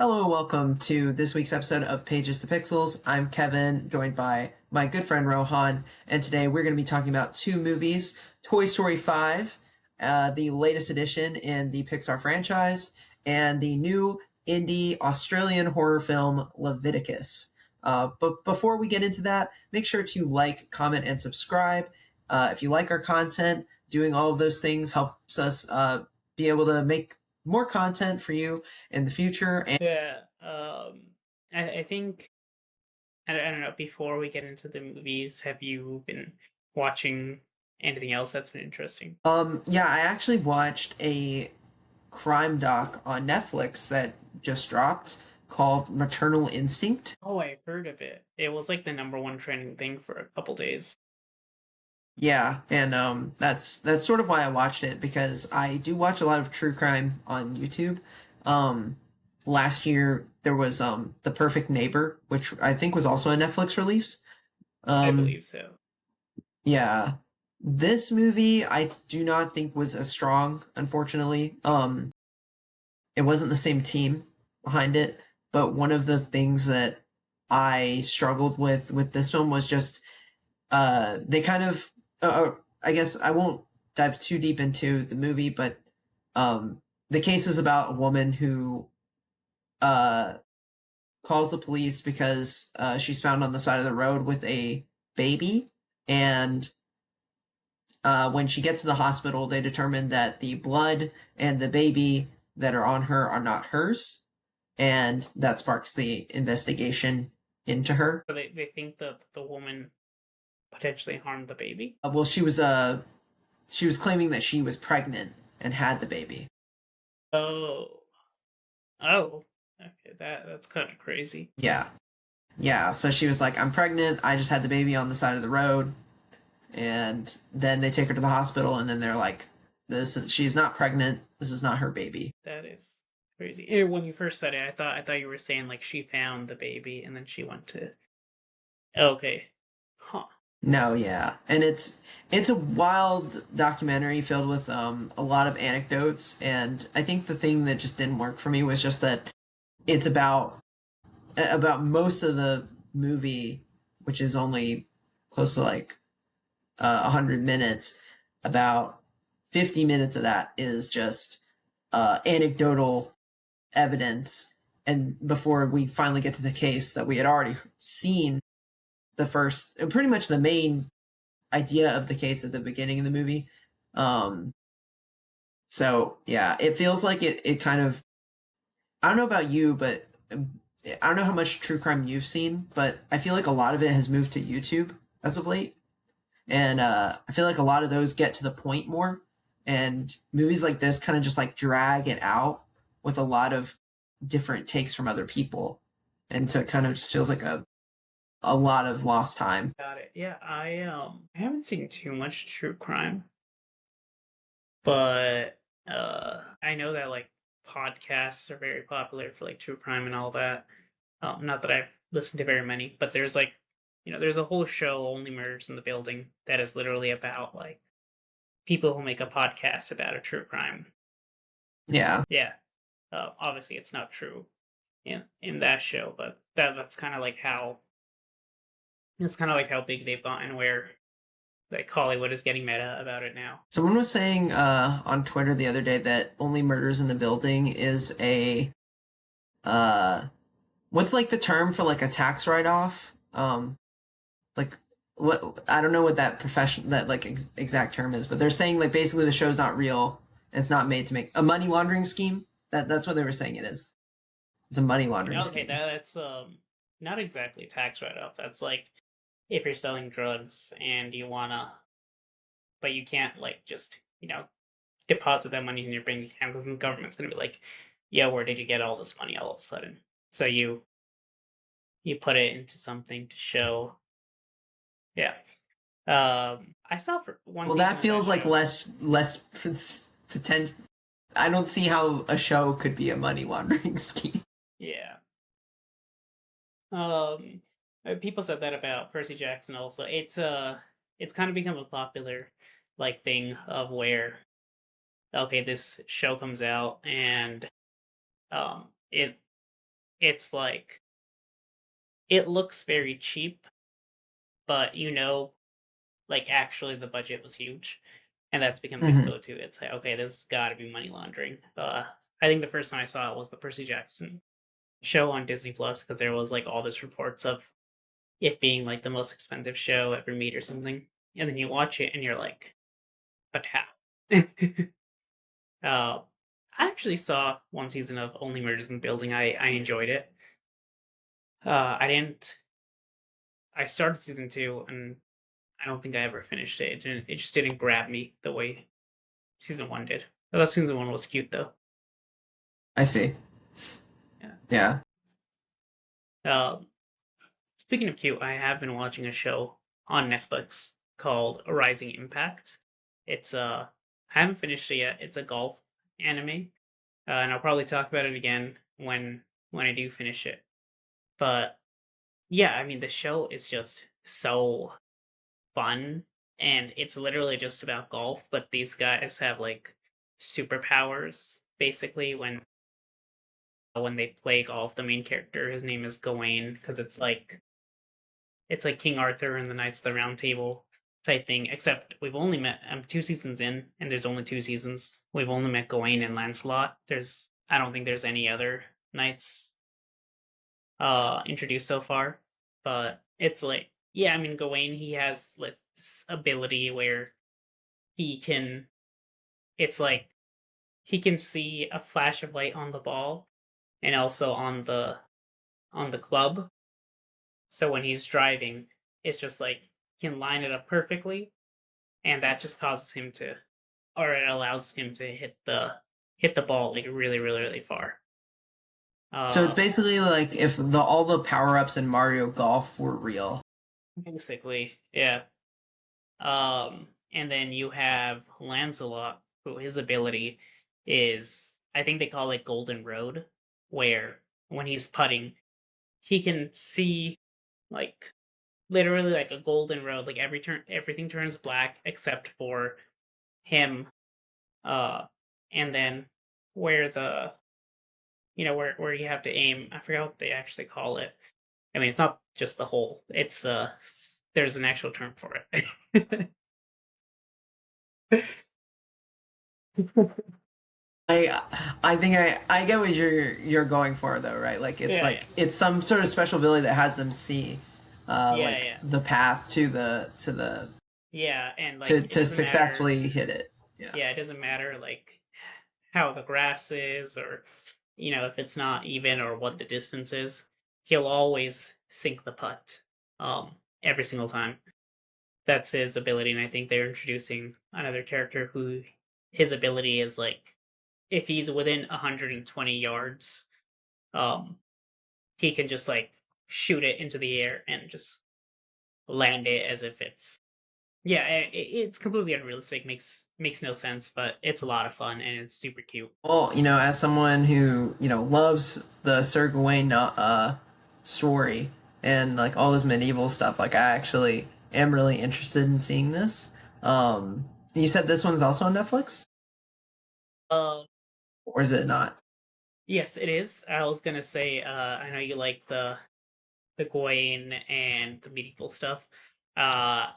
Hello, welcome to this week's episode of Pages to Pixels. I'm Kevin, joined by my good friend Rohan, and today we're going to be talking about two movies: Toy Story 5, the latest edition in the Pixar franchise, and the new indie Australian horror film Leviticus. But before we get into that, make sure to like, comment, and subscribe. If you like our content, doing all of those things helps us be able to make more content for you in the future. And Yeah, I think I don't know. Before we get into the movies, have you been watching anything else that's been interesting? yeah, I actually watched a crime doc on Netflix that just dropped called Maternal Instinct. Oh, I heard of it. It was like the number one trending thing for a couple days. Yeah, and that's sort of why I watched it because I do watch a lot of true crime on YouTube. Um, Last year there was The Perfect Neighbor, which I think was also a Netflix release. I Um, believe so. yeah. This movie I do not think was as strong, unfortunately. It wasn't the same team behind it, but one of the things that I struggled with this film was just they kind of I guess I won't dive too deep into the movie, but the case is about a woman who uh calls the police because she's found on the side of the road with a baby, and when she gets to the hospital, they determine that the blood and the baby that are on her are not hers, and that sparks the investigation into her. So they think that the woman potentially harmed the baby. Well, she was claiming that she was pregnant and had the baby. Oh, oh, okay, that's kind of crazy. Yeah, yeah. So she was like, "I'm pregnant. I just had the baby on the side of the road." And then they take her to the hospital, and then they're like, she's not pregnant. This is not her baby." That is crazy. When you first said it, I thought you were saying like she found the baby and then she went to. Okay, huh? No, yeah, and it's a wild documentary filled with a lot of anecdotes, and I think the thing that just didn't work for me was just that it's about most of the movie, which is only close to like 100 minutes. About 50 minutes of that is just anecdotal evidence, and before we finally get to the case that we had already seen the first, pretty much the main idea of the case at the beginning of the movie. Um, so yeah, it feels like it kind of. I don't know about you, but I don't know how much true crime you've seen, but I feel like a lot of it has moved to YouTube as of late, and I feel like a lot of those get to the point more, and movies like this kind of just like drag it out with a lot of different takes from other people, and so it kind of just feels like a lot of lost time. Got it. Yeah, I haven't seen too much true crime, but I know that like podcasts are very popular for like true crime and all that. Not that I've listened to very many, but there's like there's a whole show, Only Murders in the Building, that is literally about like people who make a podcast about a true crime. Yeah. Yeah. Obviously it's not true in that show, but that's kind of like how it's kind of like how big they've gotten where like Hollywood is getting meta about it now. Someone was saying on Twitter the other day that Only Murders in the Building is a uh, what's like the term for like a tax write off? Like what, I don't know what that profession that like exact term is, but they're saying like basically the show's not real. And it's not made to make a money laundering scheme. That's what they were saying it is. It's a money laundering Okay, scheme. that's not exactly tax write-off. That's like if you're selling drugs and you wanna, but you can't like just deposit that money in your bank account because the government's gonna be like, yeah, where did you get all this money all of a sudden? So you put it into something to show. Yeah. I saw for one Well, season that of that feels like show. less potential. I don't see how a show could be a money laundering scheme. Yeah. People said that about Percy Jackson also. It's kind of become a popular like thing of where okay, this show comes out and it it's like it looks very cheap, but like actually the budget was huge, and that's become the Hmm. go-to. It's like, okay, this has got to be money laundering. I think the first time I saw it was the Percy Jackson show on Disney Plus because there was like all this reports of it being like the most expensive show ever made or something, and then you watch it and you're like, but how? uh, I actually saw one season of Only Murders in the Building. I enjoyed it. I didn't. I started season two, and I don't think I ever finished it. It just didn't grab me the way season one did. I thought season one was cute though. I see. Yeah. Yeah. Um, Speaking of cute, I have been watching a show on Netflix called Rising Impact. It's I haven't finished it yet. It's a golf anime, and I'll probably talk about it again when I do finish it. But yeah, I mean the show is just so fun, and it's literally just about golf. But these guys have like superpowers basically when they play golf. The main character, his name is Gawain, because it's like King Arthur and the Knights of the Round Table type thing, except we've only met 2 seasons in, and there's only 2 seasons. We've only met Gawain and Lancelot. I don't think there's any other knights introduced so far, but it's like, yeah, I mean Gawain, he has this ability where he can it's like he can see a flash of light on the ball and also on the club. So when he's driving, it's just like he can line it up perfectly, and that just causes him to, or it allows him to hit the ball like really, really, really far. So it's Uh, basically like if all the power ups in Mario Golf were real. Basically, yeah. And then you have Lancelot, who his ability is, I think they call it Golden Road, where when he's putting, he can see like literally like a golden road, like everything turns black except for him. Uh, and then where the where you have to aim, I forgot what they actually call it. I mean, it's not just the hole. It's there's an actual term for it. I I think I get what you're going for though, right? Yeah, yeah, Like it's some sort of special ability that has them see yeah, like yeah, the path yeah. And like it to doesn't matter. successfully hit it. Yeah. Yeah, it doesn't matter like how the grass is, or if it's not even, or what the distance is. He'll always sink the putt, um, every single time. That's his ability, and I think they're introducing another character who his ability is like if he's within 120 yards, um, he can just like shoot it into the air and just land it as if it's yeah. It's completely unrealistic. Makes no sense, but it's a lot of fun and it's super cute. Well, as someone who loves the Sir Gawain story and like all this medieval stuff, like I actually am really interested in seeing this. You said this one's also on Netflix, Uh, or is it not? yes, it is. I was gonna say, I know you like the Gawain and the medieval stuff. Uh,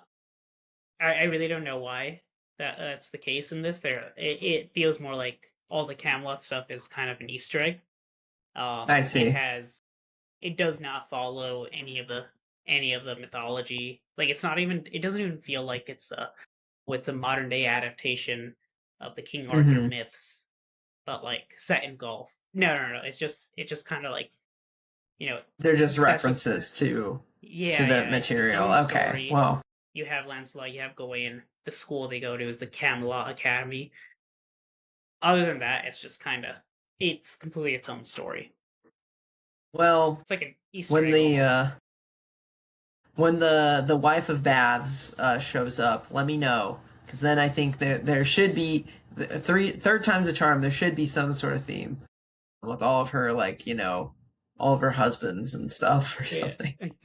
I really don't know why that's the case in this. It feels more like all the Camelot stuff is kind of an Easter egg. I It see. has it does not follow any of the mythology. Like it doesn't even feel like it's a modern day adaptation of the King Arthur Mm-hmm. myths, but like set in golf. No, no, no. It's just kind of like you know They're just that's just references to yeah, the yeah. It's its material. own Okay. story. Well, You have Lancelot, you have Gawain. The school they go to is the Camelot Academy. Other than that, it's completely its own story. well, It's like an Easter when egg the almost. when the wife of Baths shows up, let me know because then I think that there should be third time's a charm. There should be some sort of theme with all of her like all of her husbands and stuff or Yeah. something.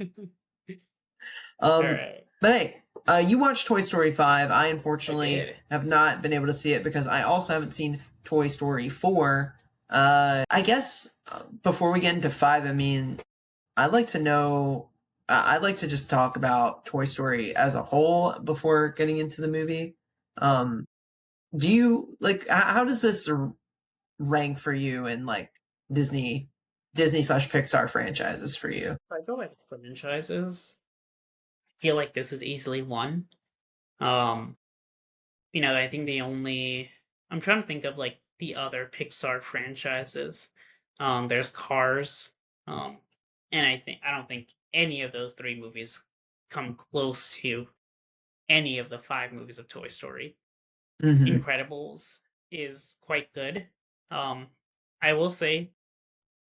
All Um, right. but hey, you watched Toy Story 5. I I unfortunately did. have not been able to see it because I also haven't seen Toy Story 4. I guess before we get into five, I mean, I'd like to know. I'd like to just talk about Toy Story as a whole before getting into the movie. Um, do you like? How does this rank for you in like Disney, Disney slash Pixar franchises for you? So I feel like franchises, I feel like this is easily one. Um, I think I'm trying to think of like the other Pixar franchises. There's Cars, um, and I don't think any of those three movies come close to any of the five movies of Toy Story. Hmm. Incredibles is quite good. Um, I will say,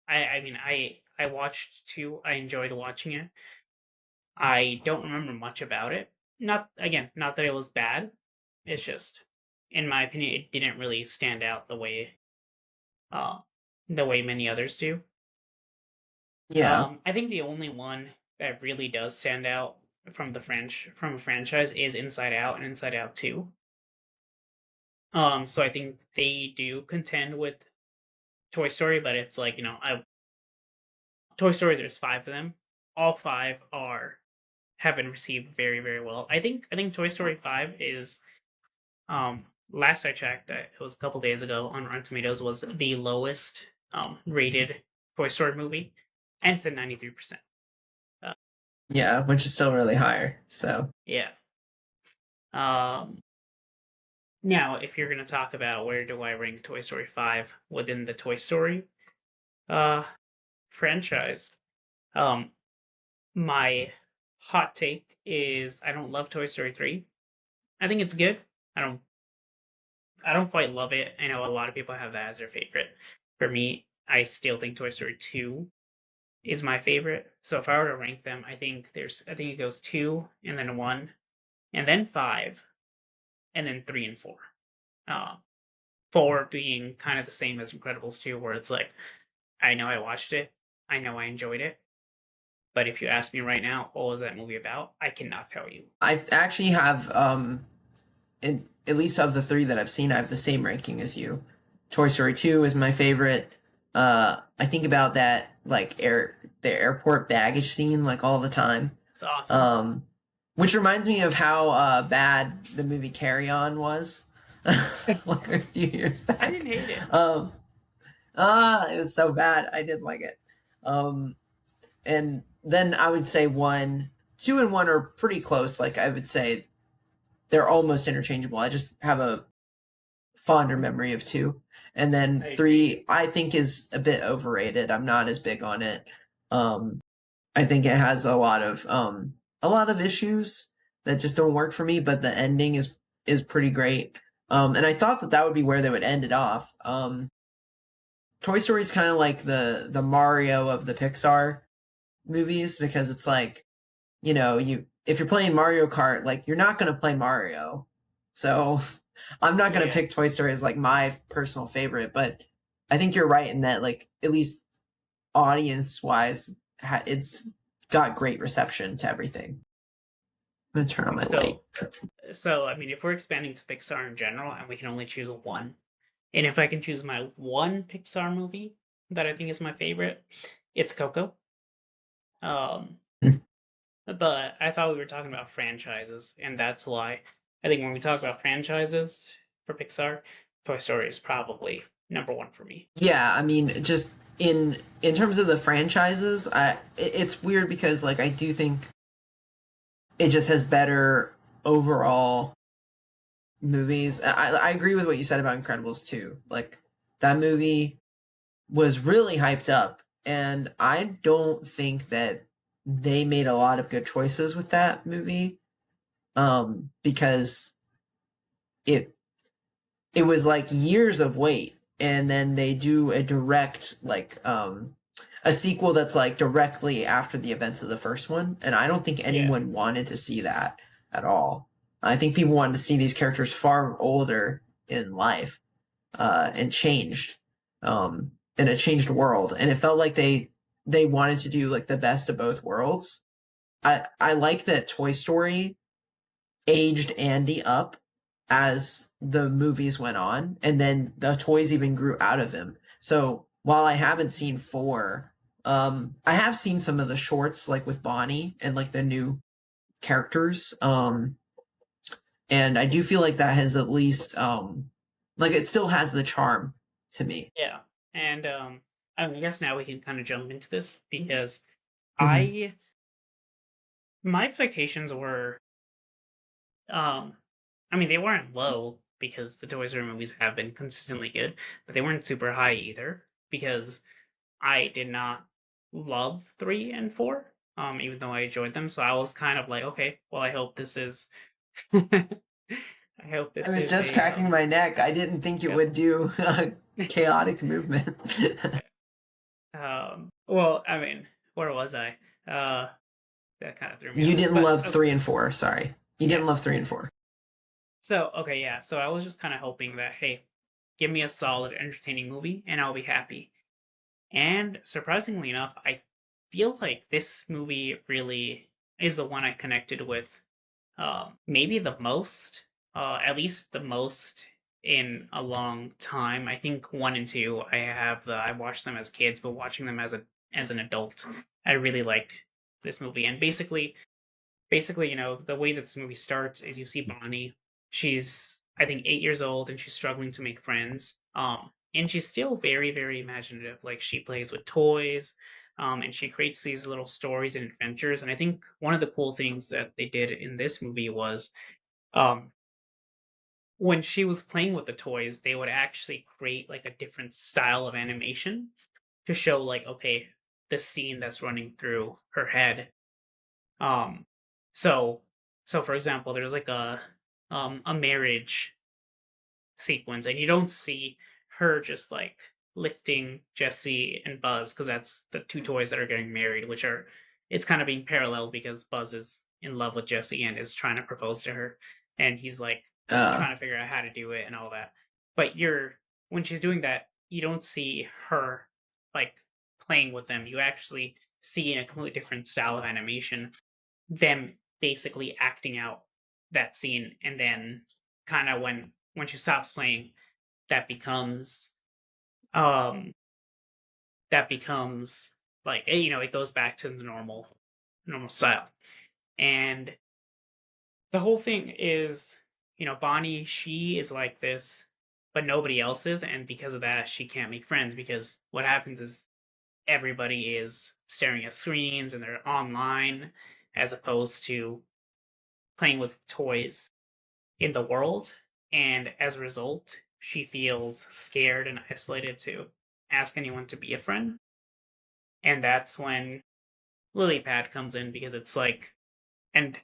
I watched two. I enjoyed watching it. I don't remember much about it. Not that it was bad. It's just, in my opinion, it didn't really stand out uh, the way many others do. Yeah, I think the only one that really does stand out from a franchise is Inside Out and Inside Out 2. So I think they do contend with Toy Story, but it's like, Toy Story, there's five of them. All five are have been received very, very well. I think Toy Story 5 is last I checked, it was a couple days ago on Rotten Tomatoes, was the lowest rated Toy Story movie, and it's at 93%. Uh, yeah, which is still really higher. So yeah. Um, Now, if you're going to talk about where do I rank Toy Story 5 within the Toy Story uh, franchise, um, my hot take is I don't love Toy Story 3. I think it's good. I don't I don't quite love it. I know a lot of people have that as their favorite. For me, I still think Toy Story 2 is my favorite. So if I were to rank them, I think it goes 2 and then 1 and then 5 and then 3 and 4. Uh, 4 being kind of the same as Incredibles 2 where it's like I know I watched it, I know I enjoyed it, but if you ask me right now, what was that movie about? I cannot tell you. I actually have at least of the three that I've seen, I have the same ranking as you. Toy Story 2 is my favorite. I think about that like the airport baggage scene like all the time. It's awesome. Um, which reminds me of how bad the movie Carry On was like a few years I back. didn't hate it. Um, it was so bad. I didn't like it. Um, and then I would say one, two, and one are pretty close. Like I would say they're almost interchangeable. I just have a fonder memory of two. And then I agree. three, I think is a bit overrated. I'm not as big on it. Um, I think it has a lot of issues that just don't work for me. But the ending is pretty great. And I thought that that would be where they would end it off. Toy Story is kind of like the Mario of the Pixar movies because it's like you if you're playing Mario Kart, like you're not gonna play Mario. So I'm not gonna Yeah. pick Toy Story as like my personal favorite, but I think you're right in that like at least audience wise, it's got great reception to everything. I'm gonna turn on my light. So I mean, if we're expanding to Pixar in general and we can only choose one, and if I can choose my one Pixar movie that I think is my favorite, it's Coco. Um, but I thought we were talking about franchises, and that's why I think when we talk about franchises for Pixar, Toy Story is probably number one for me. Yeah, I mean, just in terms of the franchises, it's weird because like I do think it just has better overall movies. I agree with what you said about Incredibles too. Like that movie was really hyped up, and I don't think that they made a lot of good choices with that movie. Because it it was like years of wait, and then they do a direct like a sequel that's like directly after the events of the first one, and I don't think Yeah, anyone wanted to see that at all. I think people wanted to see these characters far older in life and changed in a changed world, and it felt like they wanted to do like the best of both worlds. I like that Toy Story aged Andy up as the movies went on, and then the toys even grew out of him. So while I haven't seen four, I have seen some of the shorts like with Bonnie and like the new characters. And I do feel like that has at least like it still has the charm to me. Yeah, and I guess now we can kind of jump into this because Hmm. I my expectations were um I mean they weren't low because the Toy Story movies have been consistently good, but they weren't super high either because I did not love 3 and 4, even though I enjoyed them. So I was kind of like, okay, well, I hope this is, I hope I this was is just a, cracking my neck. I didn't think it yep. would do chaotic movement. Well, I mean, where was I? Uh, that kind of threw me You off. didn't But love three and four. Sorry, you yeah. didn't love three and four. So okay, yeah. So I was just kind of hoping that, hey, give me a solid, entertaining movie, and I'll be happy. And surprisingly enough, I feel like this movie really is the one I connected with maybe the most, at least the most in a long time. I think 1 and 2, I watched them as kids, but watching them as an adult, I really liked this movie. And basically, the way that this movie starts is you see Bonnie. She's I think 8 years old and she's struggling to make friends. And she's still very, very imaginative. Like she plays with toys, and she creates these little stories and adventures. And I think one of the cool things that they did in this movie was um, when she was playing with the toys, they would actually create like a different style of animation to show like, okay, the scene that's running through her head. Um, so so for example, there's like a marriage sequence, and you don't see her just like lifting Jesse and Buzz because that's the two toys that are getting married, which are it's kind of being parallel because Buzz is in love with Jesse and is trying to propose to her, and he's like Uh, trying to figure out how to do it and all that. But you're when she's doing that, you don't see her like playing with them. You actually see in a completely different style of animation them basically acting out that scene, and then kind of when she stops playing, that becomes um that becomes like it goes back to the normal style. And the whole thing is, Bonnie, she is like this, but nobody else is, and because of that she can't make friends because what happens is everybody is staring at screens and they're online as opposed to playing with toys in the world, and as a result, she feels scared and isolated to ask anyone to be a friend. And that's when Lily Pad comes in because it's like, and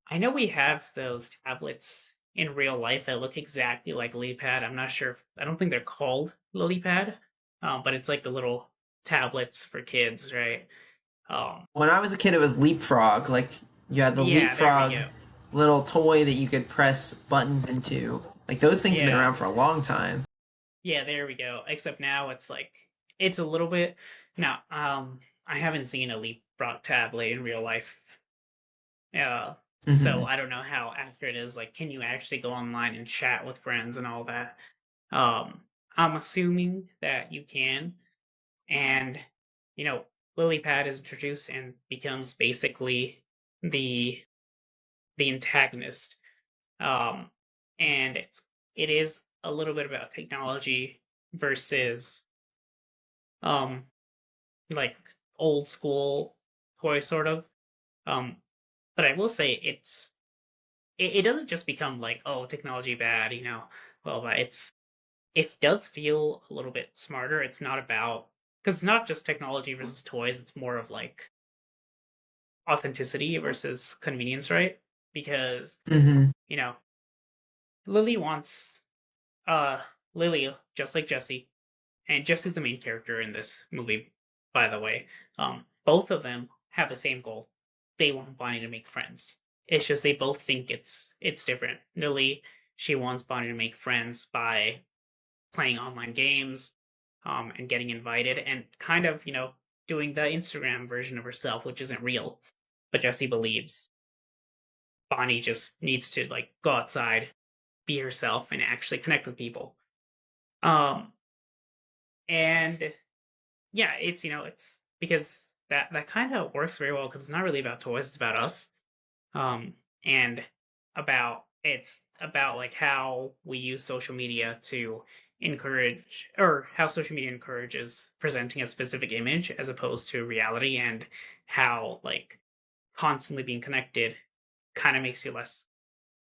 I know we have those tablets in real life that look exactly like Lily Pad. I'm not sure I don't think they're called Lily Pad, but it's like the little tablets for kids, right? Um, when I was a kid, it was Leapfrog. Like you had the yeah, there we Leapfrog go. little toy that you could press buttons into. Like those things have been Yeah, around for a long time. yeah, there we go. Except now it's like it's a little bit now. I haven't seen a leapfrog tablet in real life, uh, so Hmm. I don't know how accurate it is. Like, can you actually go online and chat with friends and all that? Um, I'm assuming that you can, and you know, Lilypad is introduced and becomes basically the the antagonist. Um, and it is a little bit about technology versus um like old school toy sort of. Um, but I will say it doesn't just become like, oh, technology bad, well, but it does feel a little bit smarter. It's not about because it's not just technology versus toys. It's more of like authenticity versus convenience, right? Because Hmm. you know Lily wants uh Lily just like Jesse, and Jesse's the main character in this movie, by the way. Both of them have the same goal. They want Bonnie to make friends. It's just they both think it's different. Lily, she wants Bonnie to make friends by playing online games, and getting invited, and kind of doing the Instagram version of herself, which isn't real. But Jesse believes Bonnie just needs to like go outside, be herself, and actually connect with people. Um, and yeah, it's it's because that kind of works very well because it's not really about toys, it's about us. Um, and it's about like how we use social media to encourage, or how social media encourages presenting a specific image as opposed to reality, and how like constantly being connected kind of makes you less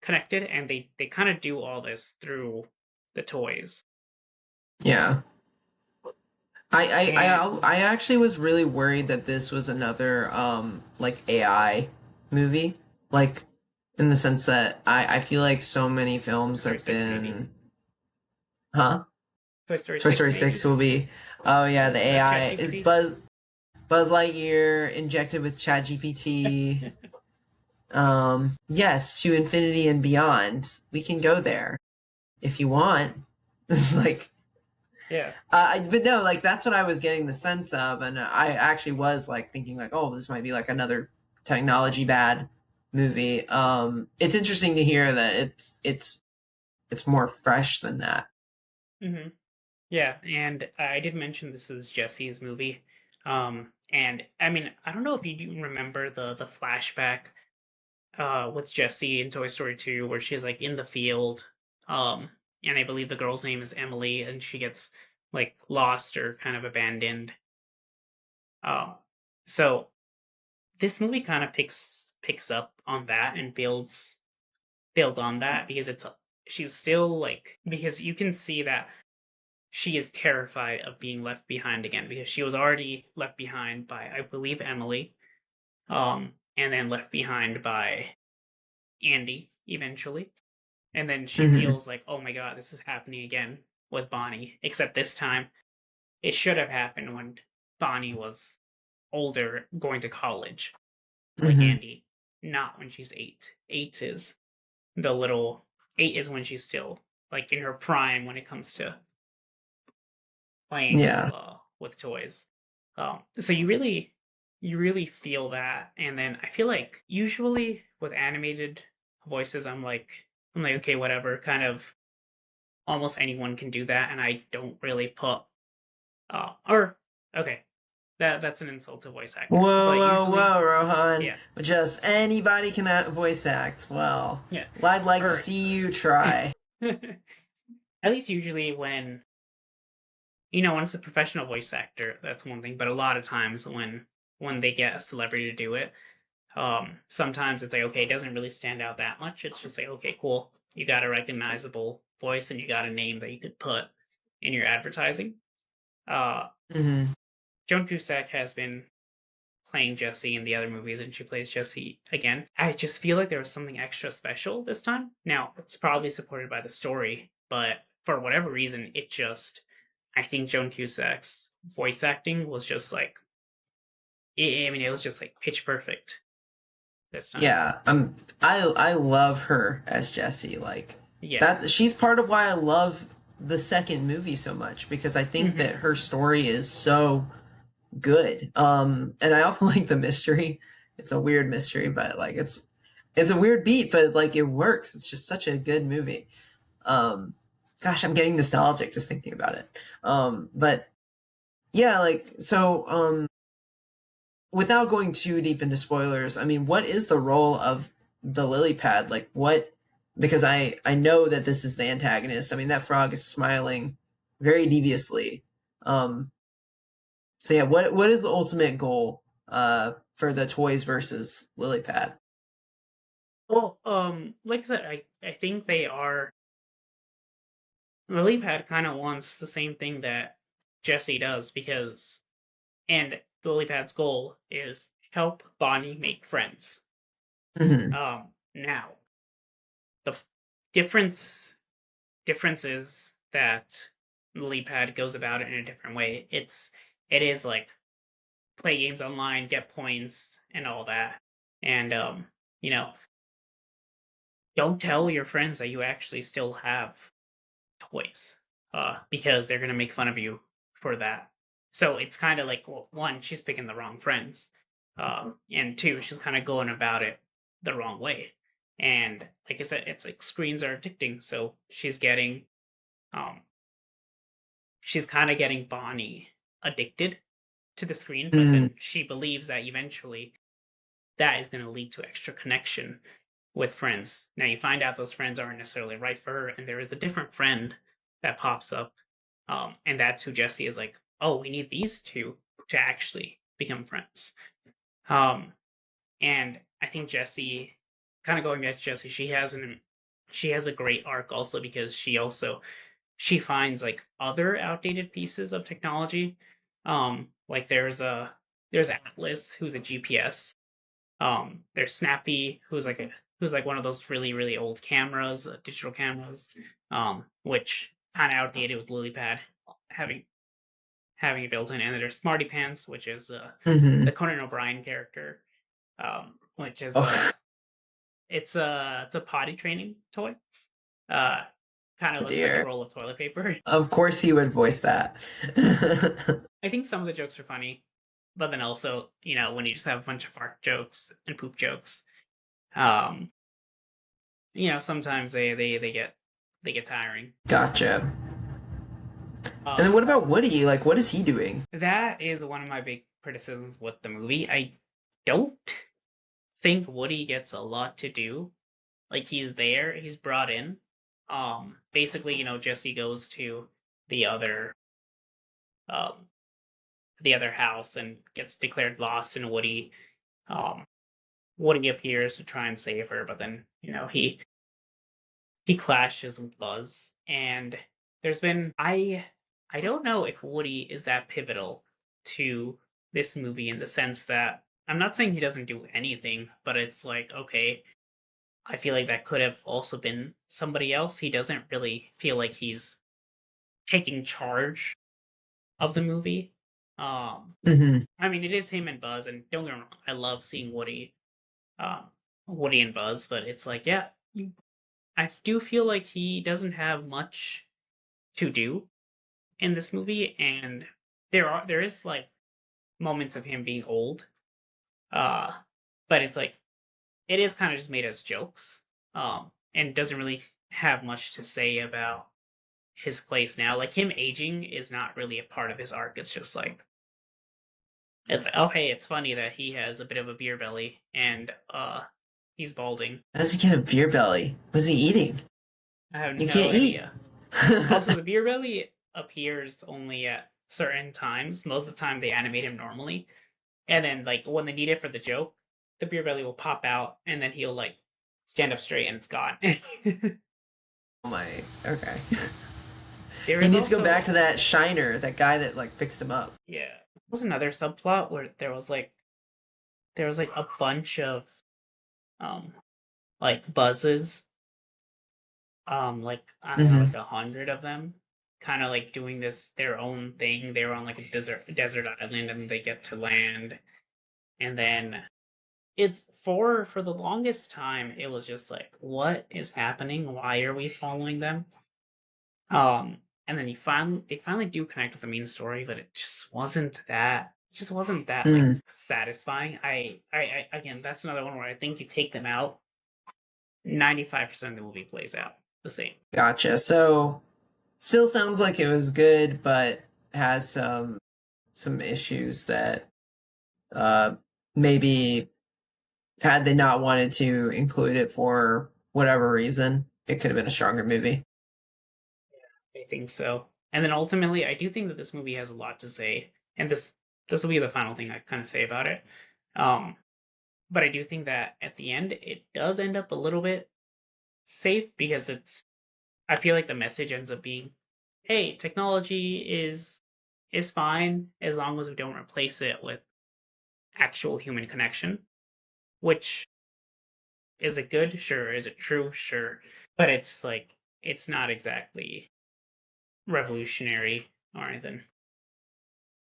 connected, and they kind of do all this through the toys. Yeah. And I actually was really worried that this was another like AI movie. Like in the sense that I feel like so many Toy films Story have 6 maybe. been huh? Toy Story Toy 6 Story 6 maybe. will be oh yeah, the AI is ChatGPT. Buzz Lightyear injected with ChatGPT. Yes, to infinity and beyond. We can go there if you want. Like Yeah. but no, like that's what I was getting the sense of, and I actually was like thinking like, oh, this might be like another technology bad movie. It's interesting to hear that it's more fresh than that. Hmm. Yeah, and I did mention this is Jesse's movie. And I mean, I don't know if you do remember the flashback with Jessie in Toy Story 2 where she's like in the field. Um, and I believe the girl's name is Emily, and she gets like lost or kind of abandoned. Um, so this movie kind of picks up on that and builds on that because she's still like, because you can see that she is terrified of being left behind again because she was already left behind by, I believe, Emily, and then left behind by Andy eventually. And then she Hmm. feels like, oh my god, this is happening again with Bonnie, except this time it should have happened when Bonnie was older, going to college, like Hmm. Andy, not when she's 8. 8 is the little, 8 is when she's still like in her prime when it comes to playing Yeah. with toys. So you really feel that, and then I feel like usually with animated voices, I'm like okay, whatever, kind of almost anyone can do that, and I don't really put or okay, that's an insult to voice actors, Whoa, but whoa, usually, whoa, Rohan! yeah, Just anybody can voice act. Well, yeah, I'd like to or see you try. at least usually when when it's a professional voice actor, that's one thing. But a lot of times when they get a celebrity to do it, sometimes it's like okay, it doesn't really stand out that much. It's just like okay, cool, you got a recognizable voice and you got a name that you could put in your advertising. Uh, Hmm. Joan Cusack has been playing Jessie in the other movies, and she plays Jessie again. I just feel like there was something extra special this time. Now it's probably supported by the story, but for whatever reason, I think Joan Cusack's voice acting was just like, I mean, it was just like pitch perfect this time. Yeah, I love her as Jessie. Like Yeah. that, she's part of why I love the second movie so much because I think that Hmm. her story is so good. And I also like the mystery. It's a weird mystery, but like it's a weird beat, but like it works. It's just such a good movie. Um, Gosh, I'm getting nostalgic just thinking about it. But yeah, like so. Without going too deep into spoilers, I mean, what is the role of the lily pad? Like, what? Because I know that this is the antagonist. I mean, that frog is smiling very deviously. Um, so yeah, what is the ultimate goal for the toys versus lily pad? Well, like I said, I think they are. Lily Pad kind of wants the same thing that Jesse does and Lily Pad's goal is help Bonnie make friends. Hmm. Now the difference difference is that LilyPad goes about it in a different way. It is like play games online, get points, and all that. And you know, don't tell your friends that you actually still have toys, because they're gonna make fun of you for that. So it's kind of like, well, one, she's picking the wrong friends, and two, she's kind of going about it the wrong way. And like I said, it's like screens are addicting, so um, she's kind of getting Bonnie. addicted to the screen, but Mm-hmm. then she believes that eventually that is going to lead to extra connection with friends. Now you find out those friends aren't necessarily right for her, and there is a different friend that pops up, and that's who Jesse is like. Oh, we need these two to actually become friends. Um, and I think Jesse, kind of going back to Jesse, she has a great arc also because she finds like other outdated pieces of technology. Like there's Atlas who's a GPS. There's Snappy who's like one of those really old cameras, digital cameras, which kind of outdated with LilyPad having having it built in. And then there's Smarty Pants, which is Mm-hmm. the Conan O'Brien character, which is Oh it's a potty training toy. Uh, Kind of looks like a dear. roll of toilet paper. Of course he would voice that. I think some of the jokes are funny, but then also, when you just have a bunch of fart jokes and poop jokes, um, sometimes they get tiring. Gotcha. And then Um, what about Woody? Like, what is he doing? that is one of my big criticisms with the movie. I don't think Woody gets a lot to do. Like he's there, he's brought in. Basically, Jesse goes to the other um the other house and gets declared lost, and um Woody appears to try and save her, but then, he clashes with Buzz, and there's been I don't know if Woody is that pivotal to this movie in the sense that I'm not saying he doesn't do anything, but it's like, okay, I feel like that could have also been somebody else. He doesn't really feel like he's taking charge of the movie. Um, Mm-hmm. I mean, it is him and Buzz, and don't get me wrong, I love seeing um, Woody and Buzz, but it's like, yeah, I do feel like he doesn't have much to do in this movie, and there is like moments of him being old, uh, but it's like it is kind of just made as jokes, and doesn't really have much to say about his place now. Like him aging is not really a part of his arc. It's just like it's like, oh hey, it's funny that he has a bit of a beer belly and he's balding. How does he get a beer belly? What is he eating? I have You no can't eat. idea. Also, the beer belly appears only at certain times. Most of the time, they animate him normally, and then like when they need it for the joke, the beer belly will pop out, and then he'll like stand up straight, and it's gone. Oh my. Okay. There He is needs to go also back to that Shiner, that guy that like fixed him up. yeah, there was another subplot where there was like a bunch of um like buzzes, like I don't know, Mm-hmm. like 100 of them, kind of like doing this their own thing. They were on like a desert island, and they get to land, and then it's for the longest time it was just like, what is happening? Why are we following them? And then they finally do connect with the main story, but it just wasn't that like Mm, satisfying. Again, that's another one where I think you take them out, 95% of the movie plays out the same. gotcha. So still sounds like it was good, but has some issues that uh maybe had they not wanted to include it for whatever reason, it could have been a stronger movie. I think so. And then ultimately, I do think that this movie has a lot to say, and this will be the final thing I kind of say about it. Um, but I do think that at the end, it does end up a little bit safe because I feel like the message ends up being, hey, technology is fine as long as we don't replace it with actual human connection. Which is it good? Sure. Is it true? Sure. But it's like it's not exactly revolutionary or anything.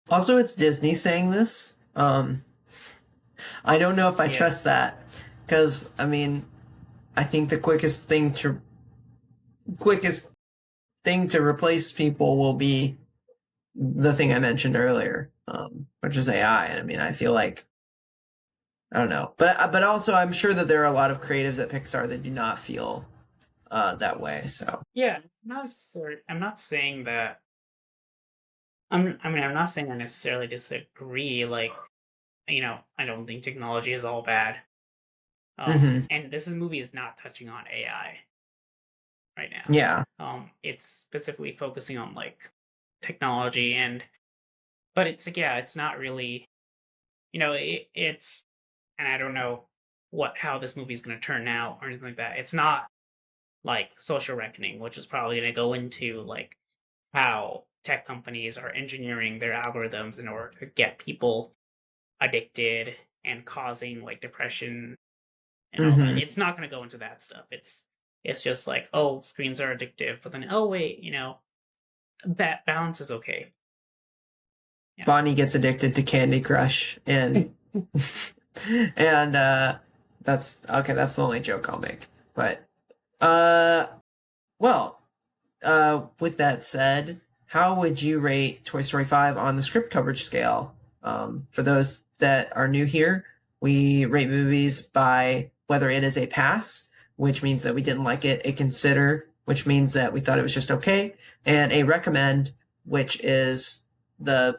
Also, it's Disney saying this. I don't know if I Yeah. trust that because I mean, I think the quickest thing to replace people will be the thing I mentioned earlier, which is AI. And I mean, I feel like I don't know, but also I'm sure that there are a lot of creatives at Pixar that do not feel that way. So Yeah. I'm not saying that I mean, I'm not saying I necessarily disagree. Like, I don't think technology is all bad. Hmm. And this movie is not touching on AI right now. Yeah. It's specifically focusing on like technology but it's like, yeah, it's not really, it's, and I don't know how this movie is going to turn out or anything like that. It's not like Social Reckoning, which is probably going to go into like how tech companies are engineering their algorithms in order to get people addicted and causing like depression and all that. Hmm. It's not going to go into that stuff. It's just like, oh, screens are addictive, but then, oh wait, that balance is okay. Yeah. Bonnie gets addicted to Candy Crush, and and that's okay. That's the only joke I'll make. But uh, well, with that said, how would you rate Toy Story 5 on the script coverage scale? For those that are new here, we rate movies by whether it is a pass, which means that we didn't like it, a consider, which means that we thought it was just okay, and a recommend, which is the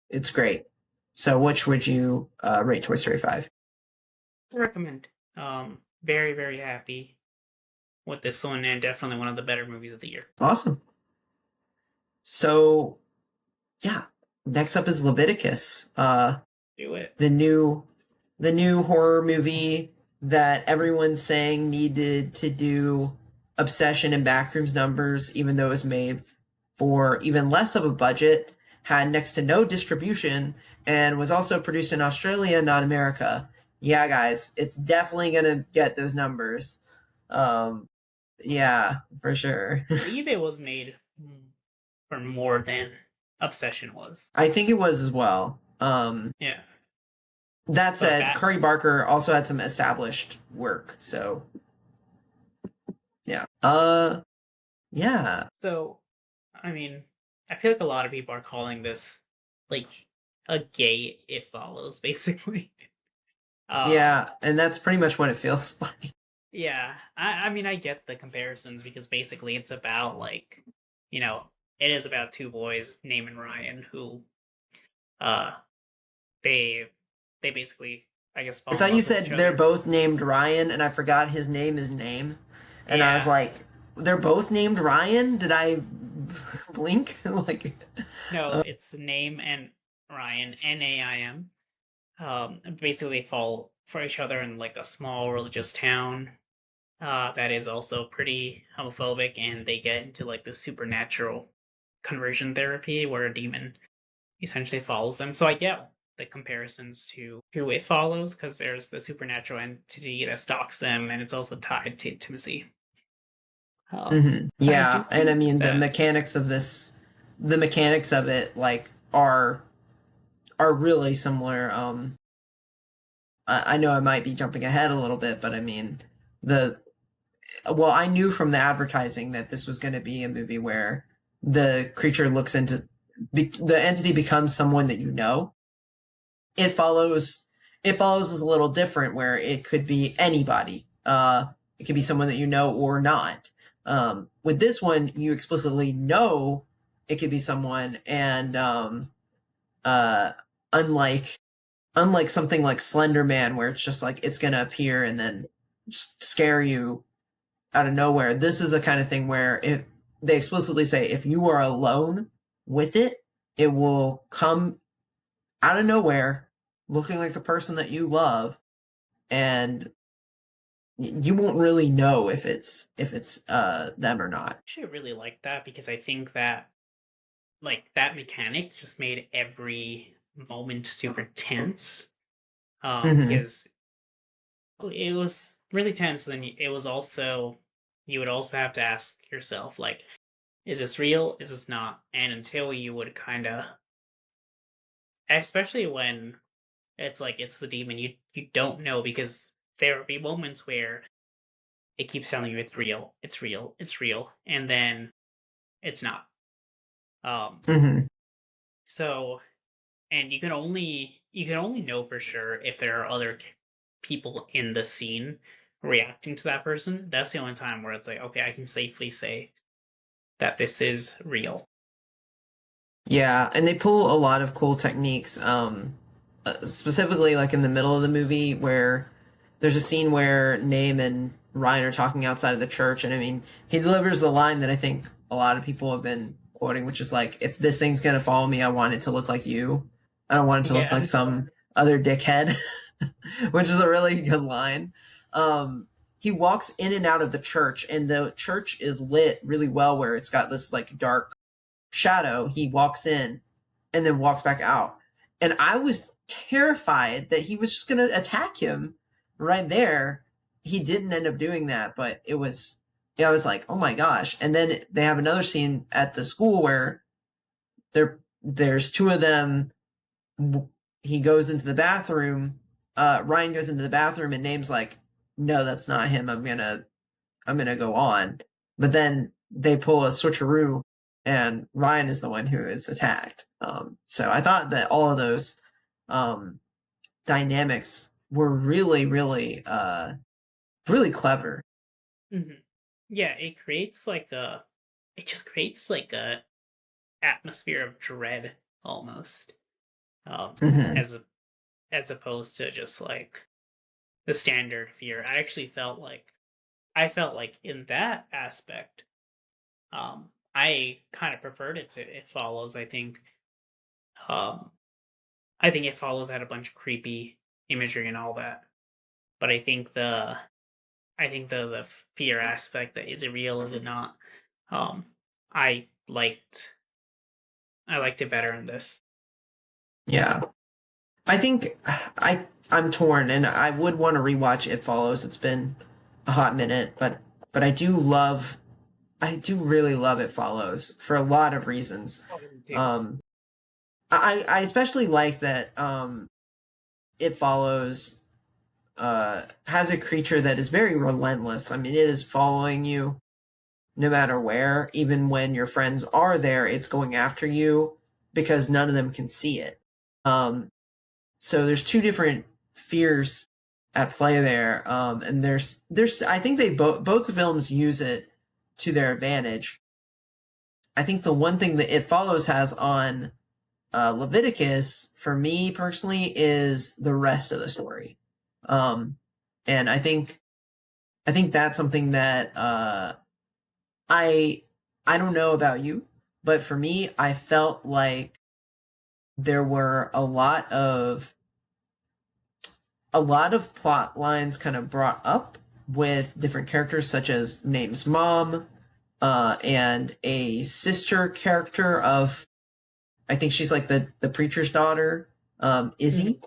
it's great. So, which would you rate Toy Story 5? Recommend. Very, very happy with this one, and definitely one of the better movies of the year. Awesome. So, yeah, next up is Leviticus. Do it. The new horror movie that everyone's saying needed to do obsession and backrooms numbers, even though it was made for even less of a budget, had next to no distribution, and was also produced in Australia, not America. Yeah, guys, it's definitely gonna get those numbers. Um, yeah, for sure. I believe it was made for more than Obsession was. I think it was as well. Yeah, That but said, that Curry Barker also had some established work, so yeah. Yeah. so I mean, I feel like a lot of people are calling this like a gay It Follows, basically. Um, Yeah, and that's pretty much what it feels like. yeah, I mean, I get the comparisons because basically it's about like, you know, it is about two boys, Name and Ryan, who uh they they basically, I guess, I fall in thought you love with each said they're other. both named Ryan, and I forgot his name is Name. And I was Yeah, like, they're both named Ryan? Did I blink? Like, no, it's Name and Ryan, Naim. Basically, they fall for each other in like a small religious town that is also pretty homophobic, and they get into like the supernatural conversion therapy where a demon essentially follows them. So I get the comparisons to who It Follows because there's the supernatural entity that stalks them, and it's also tied to intimacy. But I do yeah, and I think mean that the mechanics of it, like, are really similar. I know I might be jumping ahead a little bit, but I mean, the well, I knew from the advertising that this was going to be a movie where the creature looks into the entity becomes someone that you know. It follows. It follows is a little different, where it could be anybody. It could be someone that you know or not. With this one, you explicitly know it could be someone, and uh, unlike something like Slender Man, where it's just like it's gonna appear and then scare you out of nowhere. This is a kind of thing where if they explicitly say if you are alone with it, it will come out of nowhere, looking like the person that you love, and you won't really know if it's them or I not. actually really like that because I think that like that mechanic just made every moment super tense. Hmm. Because it was really tense. Then it was also you would also have to ask yourself like, is this real? Is this not? And until you would kind of, especially when it's like it's the demon, you don't know because there will be moments where it keeps telling you it's real, it's real, it's real, and then it's not. Um, Hmm. so and you can only know for sure if there are other people in the scene reacting to that person. That's the only time where it's like, okay, I can safely say that this is real. Yeah, and they pull a lot of cool techniques. Specifically, like in the middle of the movie, where there's a scene where Name and Ryan are talking outside of the church, and I mean, he delivers the line that I think a lot of people have been quoting, which is like, "If this thing's gonna follow me, I want it to look like you. I don't want it to look like Yeah. some other dickhead," which is a really good line. He walks in and out of the church, and the church is lit really well, where it's got this like dark shadow. He walks in and then walks back out. And I was terrified that he was just going to attack him right there. He didn't end up doing that, but it was, yeah, I was like, oh my gosh. And then they have another scene at the school where there's two of them. He goes into the bathroom. Ryan goes into the bathroom and Name's like, no, that's not him. I'm gonna go on. But then they pull a switcheroo, and Ryan is the one who is attacked. So I thought that all of those um, dynamics were really, really, really clever. Hmm. Yeah, it just creates like a atmosphere of dread almost, Hmm. as a as opposed to just like the standard fear. I felt like in that aspect, I kind of preferred it to It Follows. Um, I think It Follows had a bunch of creepy imagery and all that, but I think the fear aspect, that is it real, is it not? Um, I liked I liked it better in this. Yeah, I think I'm torn, and I would want to rewatch It Follows. It's been a hot minute, but I do really love It Follows for a lot of reasons. Oh, me too. Um, I especially like that It Follows has a creature that is very relentless. I mean, it is following you no matter where, even when your friends are there, it's going after you because none of them can see it. Um, so there's two different fears at play there, and there's I think they both films use it to their advantage. I think the one thing that It Follows has on Leviticus, for me personally, is the rest of the story. Um, and I think that's something that I I don't know about you, but for me, I felt like there were a lot of plot lines kind of brought up with different characters, such as Name's mom, and a sister character of I think she's like the preacher's daughter, Hmm. Izzy.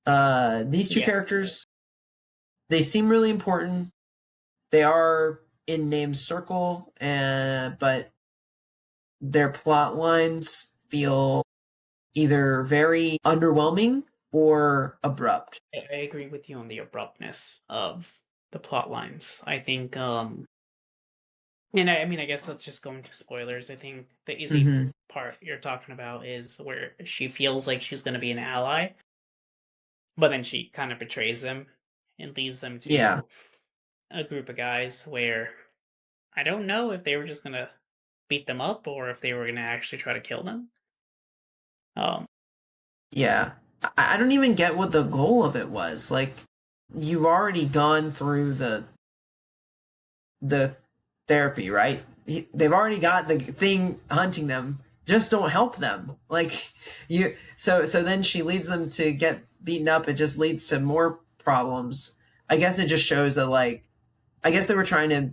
These two Yeah, characters, they seem really important. They are in Name's circle, and but their plot lines feel either very underwhelming or abrupt. I agree with you on the abruptness of the plot lines. And I mean, I guess let's just go into spoilers. I think the easy Hmm. part you're talking about is where she feels like she's going to be an ally, but then she kind of betrays them and leads them Yeah, to a group of guys where I don't know if they were just going to beat them up or if they were going to actually try to kill them. Um, yeah. I don't even get what the goal of it was. Like, you've already gone through the therapy, right? They've already got the thing hunting them. Just don't help them. Like you. So then she leads them to get beaten up. It just leads to more problems. I guess it just shows that like I guess they were trying to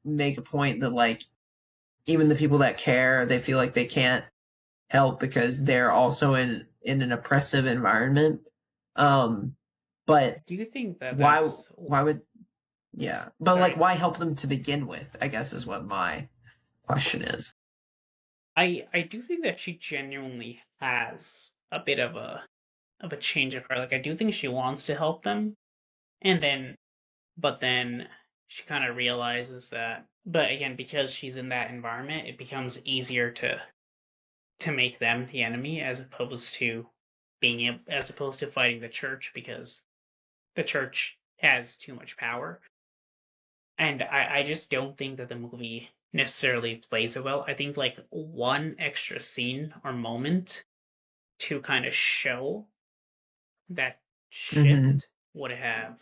make a point that like even the people that care, they feel like they can't help because they're also in an oppressive environment. Um, I but do think that why that's why would yeah? But like sorry. why help them to begin with? I guess is what my question is. I do think that she genuinely has a bit of a change of heart. Like I do think she wants to help them, and then she kind of realizes that. But again, because she's in that environment, it becomes easier to make them the enemy as opposed to as opposed to fighting the church because the church has too much power. And I just don't think that the movie necessarily plays it well. I think like one extra scene or moment to kind of show that Hmm. shift would have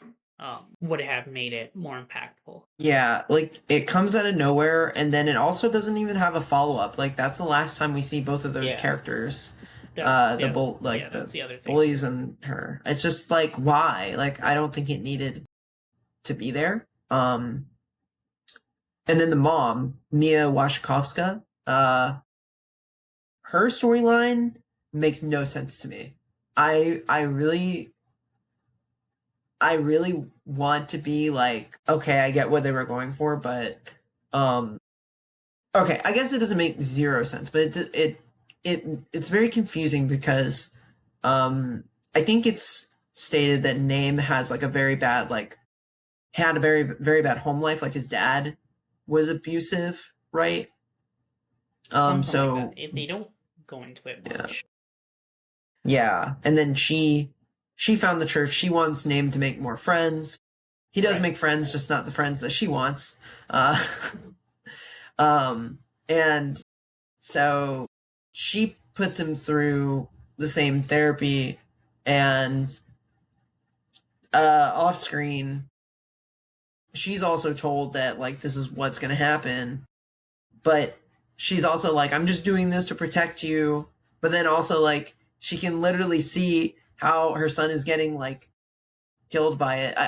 made it more impactful. Yeah, like it comes out of nowhere, and then it also doesn't even have a follow up. Like that's the last time we see both of those Yeah, characters, yeah, the that's the other thing. bullies and her. It's just like why? Like I don't think it needed to be there. And then the mom, Mia Wasikowska, her storyline makes no sense to me. I really want to be like, okay, I get what they were going for, but um okay, I guess it doesn't make zero sense, but it's very confusing because I think it's stated that Name has like a very bad like had a very bad home life, like his dad was abusive, right? Something like that. So If they don't go into it yeah. much, Yeah, and then she found the church. She wants Name to make more friends. He does right? make friends, just not the friends that she wants. Uh, and so she puts him through the same therapy, and off screen, she's also told that like this is what's gonna happen, but she's also like, I'm just doing this to protect you. But then also like she can literally see how her son is getting like killed by it.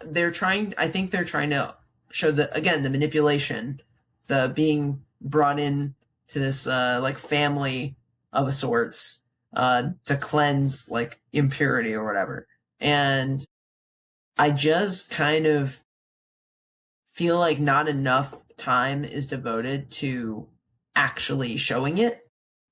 They're trying. I think they're trying to show the again the manipulation, the being brought in to this like family of a sorts to cleanse like impurity or whatever. And I just kind of feel like not enough time is devoted to actually showing it.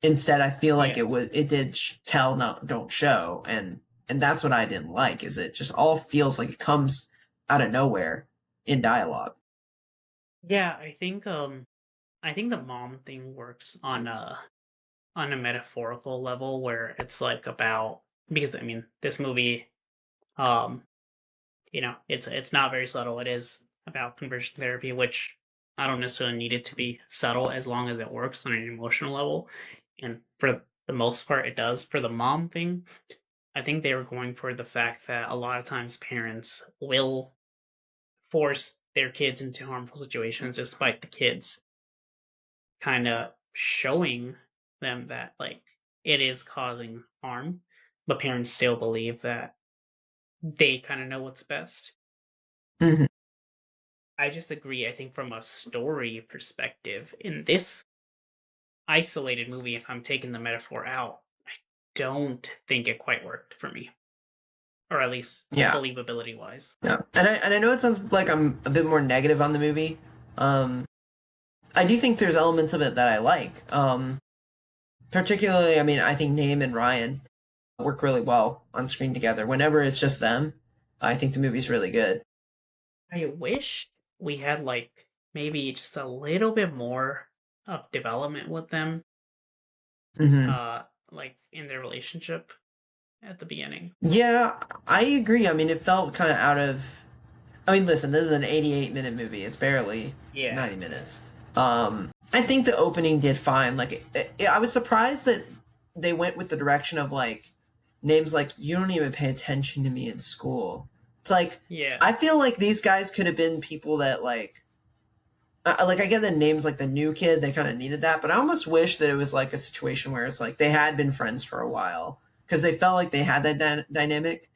Instead, I feel like Yeah, it did tell no don't show, and that's what I didn't like. Is it just all feels like it comes out of nowhere in dialogue. yeah. I think the mom thing works on a metaphorical level where it's like about because I mean this movie um it's not very subtle. It is about conversion therapy, which I don't necessarily need it to be subtle as long as it works on an emotional level. And for the most part, it does. For the mom thing, I think they were going for the fact that a lot of times parents will force their kids into harmful situations despite the kids kind of showing them that like it is causing harm, but parents still believe that they kind of know what's best. Hmm. I just agree. I think from a story perspective, in this isolated movie, if I'm taking the metaphor out, don't think it quite worked for me, or at least Yeah, believability wise. yeah, and I know it sounds like I'm a bit more negative on the movie. Um, I do think there's elements of it that I like. Particularly, I mean, I think Name and Ryan work really well on screen together. Whenever it's just them, I think the movie's really good. I wish we had like maybe just a little bit more of development with them, Hmm. uh, like in their relationship at the beginning. Yeah, I agree. I mean, it felt kind of out of. I mean, listen, this is an 88-minute movie. It's barely Yeah, 90 minutes. I think the opening did fine. Like, I was surprised that they went with the direction of like names like you don't even pay attention to me in school. It's like yeah, I feel like these guys could have been people that like I get the names like the new kid, they kind of needed that, but I almost wish that it was like a situation where it's like they had been friends for a while because they felt like they had that dynamic.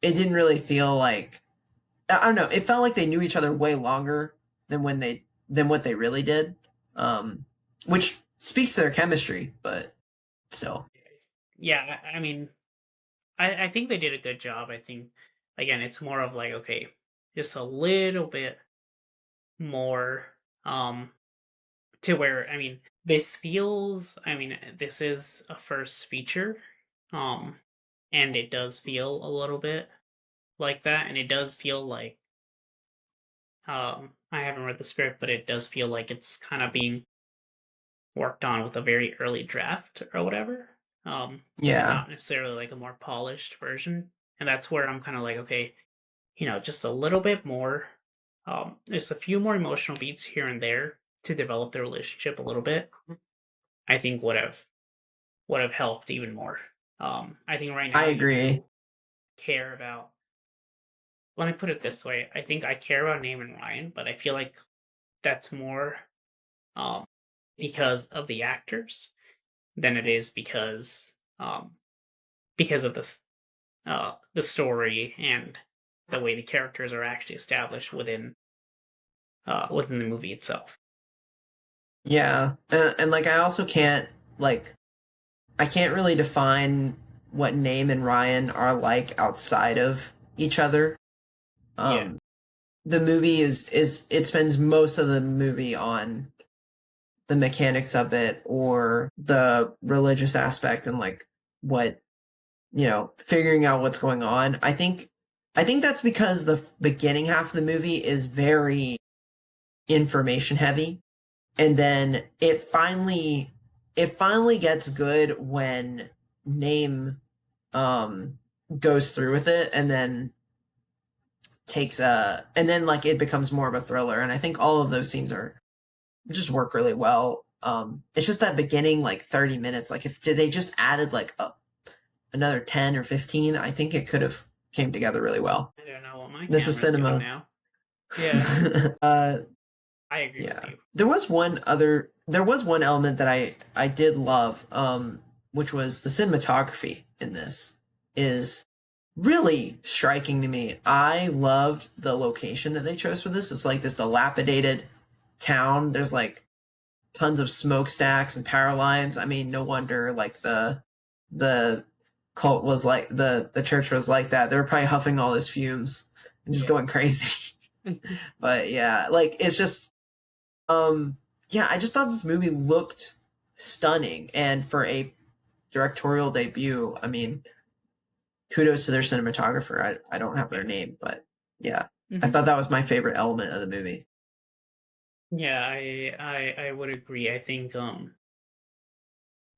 It didn't really feel like I don't know. It felt like they knew each other way longer than what they really did, which speaks to their chemistry. But still, yeah. I mean, I think they did a good job. I think again, it's more of like okay, just a little bit more um to where I mean this feels I mean this is a first feature um and it does feel a little bit like that and it does feel like I haven't read the script but it does feel like it's kind of being worked on with a very early draft or whatever and yeah, not necessarily like a more polished version and that's where I'm kind of like okay just a little bit more just a few more emotional beats here and there to develop the relationship a little bit, I think would have helped even more. I think right I now you agree. do care about. Let me put it this way: I think I care about Name and Ryan, but I feel like that's more um, because of the actors than it is because of the story and the way the characters are actually established within the movie itself. Yeah, and like I also can't like I can't really define what Name and Ryan are like outside of each other. Yeah, Um, the movie is it spends most of the movie on the mechanics of it or the religious aspect and like what figuring out what's going on. I think that's because the beginning half of the movie is very information heavy, and then it finally gets good when Name um goes through with it, and then like it becomes more of a thriller, and I think all of those scenes are just work really well. It's just that beginning like 30 minutes, like if they just added like another 10 or 15, I think it could have came together really well. I don't know what my This is camera's doing cinema. now. Yeah, uh I agree with yeah. you. There was one element that I did love, which was the cinematography in this is really striking to me. I loved the location that they chose for this. It's like this dilapidated town. There's like tons of smokestacks and power lines. I mean, no wonder like the cult was like the church was like that. They were probably huffing all those fumes and just Yeah. going crazy. But yeah, like it's just yeah, I just thought this movie looked stunning, and for a directorial debut, I mean, kudos to their cinematographer. I don't have their Yeah. name, but yeah, I Hmm. thought that was my favorite element of the movie. Yeah, I would agree. I think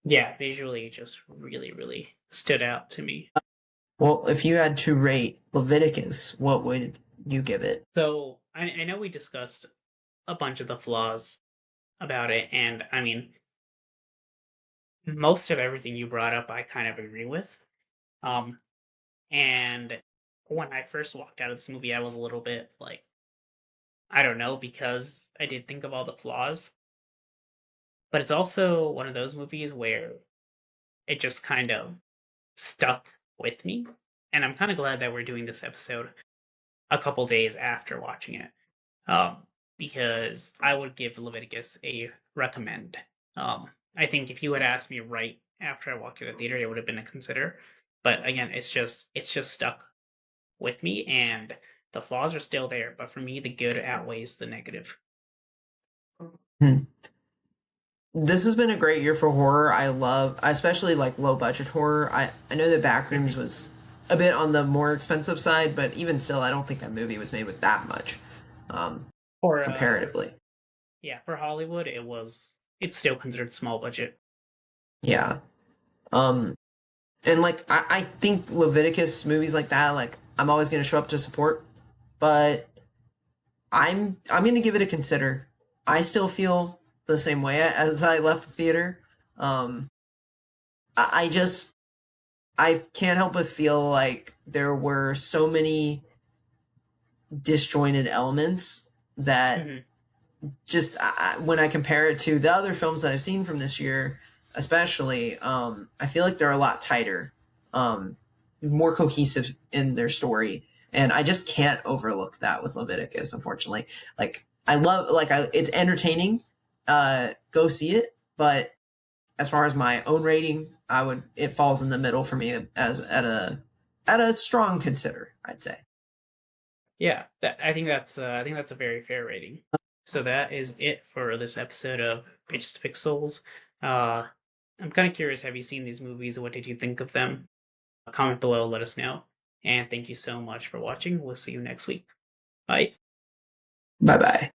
yeah, visually it just really stood out to me. Well, if you had to rate Leviticus, what would you give it? So I know we discussed a bunch of the flaws about it, and I mean most of everything you brought up I kind of agree with. Um, and when I first walked out of this movie, I was a little bit like, I don't know, because I did think of all the flaws, but it's also one of those movies where it just kind of stuck with me. And I'm kind of glad that we're doing this episode a couple days after watching it, um, because I would give Leviticus a recommend. I think if you had asked me right after I walked out of the theater, it would have been a consider. But again, it's just stuck with me, and the flaws are still there. But for me, the good outweighs the negative. Hmm. This has been a great year for horror. I love, especially like low budget horror. I know that Backrooms Mhm. was a bit on the more expensive side, but even still, I don't think that movie was made with that much, um, For comparatively. yeah, for Hollywood, it's still considered small budget. Yeah. Um, and like I think Leviticus movies like that, like I'm always gonna show up to support, but I'm gonna give it a consider. I still feel the same way as I left the theater. Um, I just I can't help but feel like there were so many disjointed elements that Hmm. just when I compare it to the other films that I've seen from this year, especially, I feel like they're a lot tighter, um, more cohesive in their story, and I just can't overlook that with Leviticus. Unfortunately, like it's entertaining. Go see it, but as far as my own rating, it falls in the middle for me as at a strong consider, I'd say. Yeah, I think that's a very fair rating. So that is it for this episode of Pitch Pixels. Uh, I'm kind of curious. Have you seen these movies? What did you think of them? Comment below. Let us know. And thank you so much for watching. We'll see you next week. Bye. Bye bye.